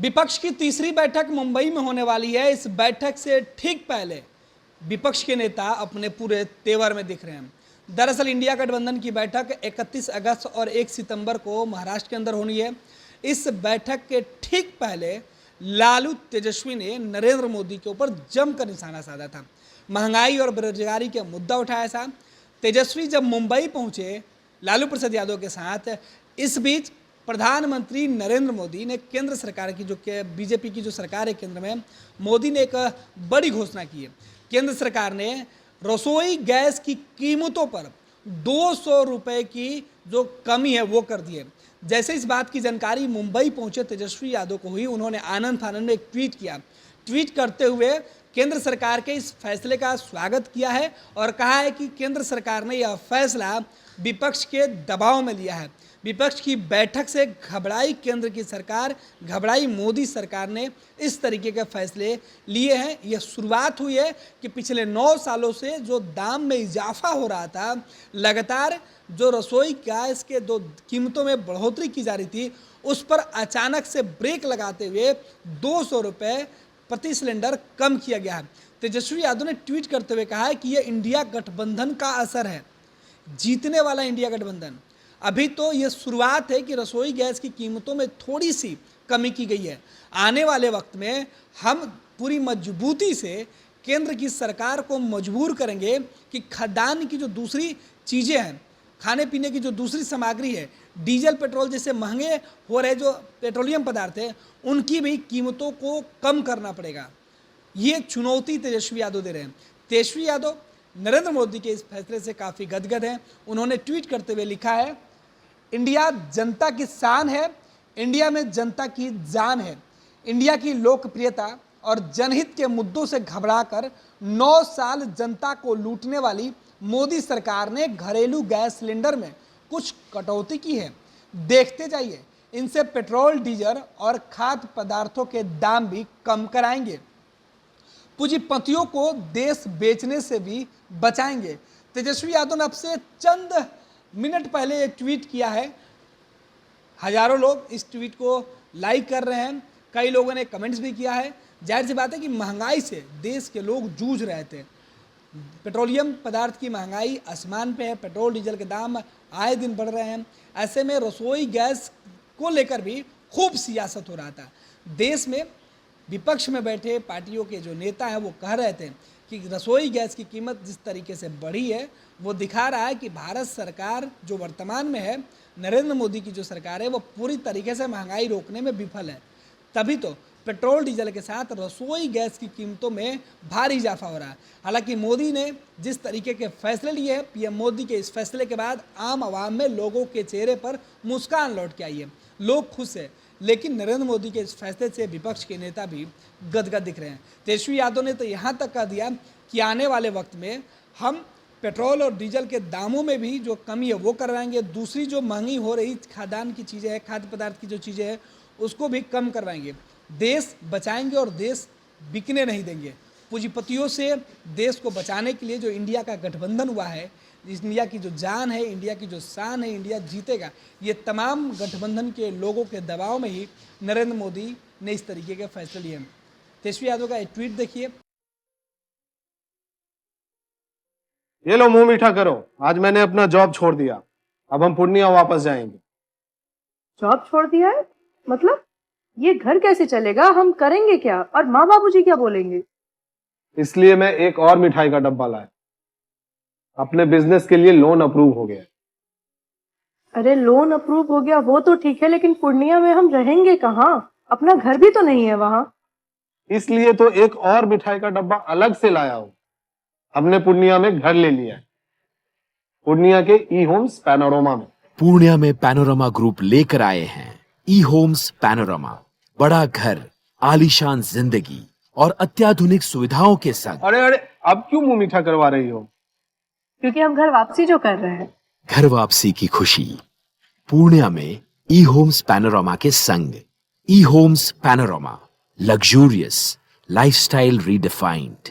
विपक्ष की तीसरी बैठक मुंबई में होने वाली है। इस बैठक से ठीक पहले विपक्ष के नेता अपने पूरे तेवर में दिख रहे हैं। दरअसल इंडिया गठबंधन की बैठक 31 अगस्त और 1 सितंबर को महाराष्ट्र के अंदर होनी है। इस बैठक के ठीक पहले लालू तेजस्वी ने नरेंद्र मोदी के ऊपर जमकर निशाना साधा था। महंगाई और बेरोजगारी के मुद्दा उठाया था। तेजस्वी जब मुंबई पहुंचे लालू प्रसाद यादव के साथ, इस बीच प्रधानमंत्री नरेंद्र मोदी ने केंद्र सरकार की जो बीजेपी की जो सरकार है केंद्र में, मोदी ने एक बड़ी घोषणा की है। केंद्र सरकार ने रसोई गैस की कीमतों पर 200 रुपये की जो कमी है वो कर दी है। जैसे इस बात की जानकारी मुंबई पहुंचे तेजस्वी यादव को हुई, उन्होंने आनंद फानंद में एक ट्वीट किया। ट्वीट करते हुए केंद्र सरकार के इस फैसले का स्वागत किया है और कहा है कि केंद्र सरकार ने यह फैसला विपक्ष के दबाव में लिया है। विपक्ष की बैठक से घबराई केंद्र की सरकार, घबराई मोदी सरकार ने इस तरीके के फैसले लिए हैं। यह शुरुआत हुई है कि पिछले 9 सालों से जो दाम में इजाफा हो रहा था, लगातार जो रसोई गैस के दो कीमतों में बढ़ोतरी की जा रही थी, उस पर अचानक से ब्रेक लगाते हुए 200 रुपये प्रति सिलेंडर कम किया गया है। तेजस्वी यादव ने ट्वीट करते हुए कहा है कि यह इंडिया गठबंधन का असर है, जीतने वाला इंडिया गठबंधन। अभी तो ये शुरुआत है कि रसोई गैस की कीमतों में थोड़ी सी कमी की गई है। आने वाले वक्त में हम पूरी मजबूती से केंद्र की सरकार को मजबूर करेंगे कि खाद्यान्न की जो दूसरी चीज़ें हैं, खाने पीने की जो दूसरी सामग्री है, डीजल पेट्रोल जैसे महंगे हो रहे जो पेट्रोलियम पदार्थ है, उनकी भी कीमतों को कम करना पड़ेगा। ये चुनौती तेजस्वी यादव दे रहे हैं। तेजस्वी यादव नरेंद्र मोदी के इस फैसले से काफ़ी गदगद हैं। उन्होंने ट्वीट करते हुए लिखा है, इंडिया जनता की शान है, इंडिया में जनता की जान है। इंडिया की लोकप्रियता और जनहित के मुद्दों से घबराकर 9 साल जनता को लूटने वाली मोदी सरकार ने घरेलू गैस सिलेंडर में कुछ कटौती की है। देखते जाइए, इनसे पेट्रोल, डीजल और खाद्य पदार्थों के दाम भी कम कराएंगे, पूंजीपतियों को देश बेचने से भी बचाएंगे। तेजस्वी यादव ने अब से चंद मिनट पहले एक ट्वीट किया है। हजारों लोग इस ट्वीट को लाइक कर रहे हैं, कई लोगों ने कमेंट्स भी किया है। जाहिर सी बात है कि महंगाई से देश के लोग जूझ रहे थे। पेट्रोलियम पदार्थ की महंगाई आसमान पे है, पेट्रोल डीजल के दाम आए दिन बढ़ रहे हैं। ऐसे में रसोई गैस को लेकर भी खूब सियासत हो रहा था। देश में विपक्ष में बैठे पार्टियों के जो नेता हैं वो कह रहे थे कि रसोई गैस की कीमत जिस तरीके से बढ़ी है वो दिखा रहा है कि भारत सरकार जो वर्तमान में है, नरेंद्र मोदी की जो सरकार है, वो पूरी तरीके से महंगाई रोकने में विफल है। तभी तो पेट्रोल डीजल के साथ रसोई गैस की कीमतों में भारी इजाफा हो रहा है। हालांकि मोदी ने जिस तरीके के फैसले लिए हैं, पीएम मोदी के इस फैसले के बाद आम आवाम में लोगों के चेहरे पर मुस्कान लौट के आई है, लोग खुश हैं। लेकिन नरेंद्र मोदी के इस फैसले से विपक्ष के नेता भी गदगद दिख रहे हैं। तेजस्वी यादव ने तो यहाँ तक कह दिया कि आने वाले वक्त में हम पेट्रोल और डीजल के दामों में भी जो कमी है वो करवाएंगे, दूसरी जो महंगी हो रही खाद्यान्न की चीज़ें हैं, खाद्य पदार्थ की जो चीज़ें हैं, उसको भी कम करवाएंगे। देश बचाएंगे और देश बिकने नहीं देंगे। पूंजीपतियों से देश को बचाने के लिए जो इंडिया का गठबंधन हुआ है, इंडिया की जो जान है, इंडिया की जो शान है, इंडिया जीतेगा, ये तमाम गठबंधन के लोगों के दबाव में ही नरेंद्र मोदी ने इस तरीके के फैसले लिए हैं। तेजस्वी यादव का एक ट्वीट देखिए। ये लो मुंह मीठा करो, आज मैंने अपना जॉब छोड़ दिया, अब हम पूर्णिया वापस जाएंगे। जॉब छोड़ दिया है? मतलब ये घर कैसे चलेगा? हम करेंगे क्या? और माँ बाबूजी क्या बोलेंगे? इसलिए मैं एक और मिठाई का डब्बा लाया। अपने बिजनेस के लिए लोन अप्रूव हो गया। अरे लोन अप्रूव हो गया वो तो ठीक है, लेकिन पूर्णिया में हम रहेंगे कहाँ? अपना घर भी तो नहीं है वहाँ। इसलिए तो एक और मिठाई का डब्बा अलग से लाया हूं। हमने पूर्णिया में घर ले लिया है, पूर्णिया के ई होम्स पैनोरमा में। पूर्णिया में पैनोरमा ग्रुप लेकर आए हैं ई होम्स पैनोरमा। बड़ा घर, आलीशान जिंदगी और अत्याधुनिक सुविधाओं के संग। अरे अब क्यों मुंह मीठा करवा रही हो? क्योंकि हम घर वापसी जो कर रहे हैं। घर वापसी की खुशी पूर्णिया में ई होम्स पैनोरमा के संग। E Homes Panorama, luxurious lifestyle redefined.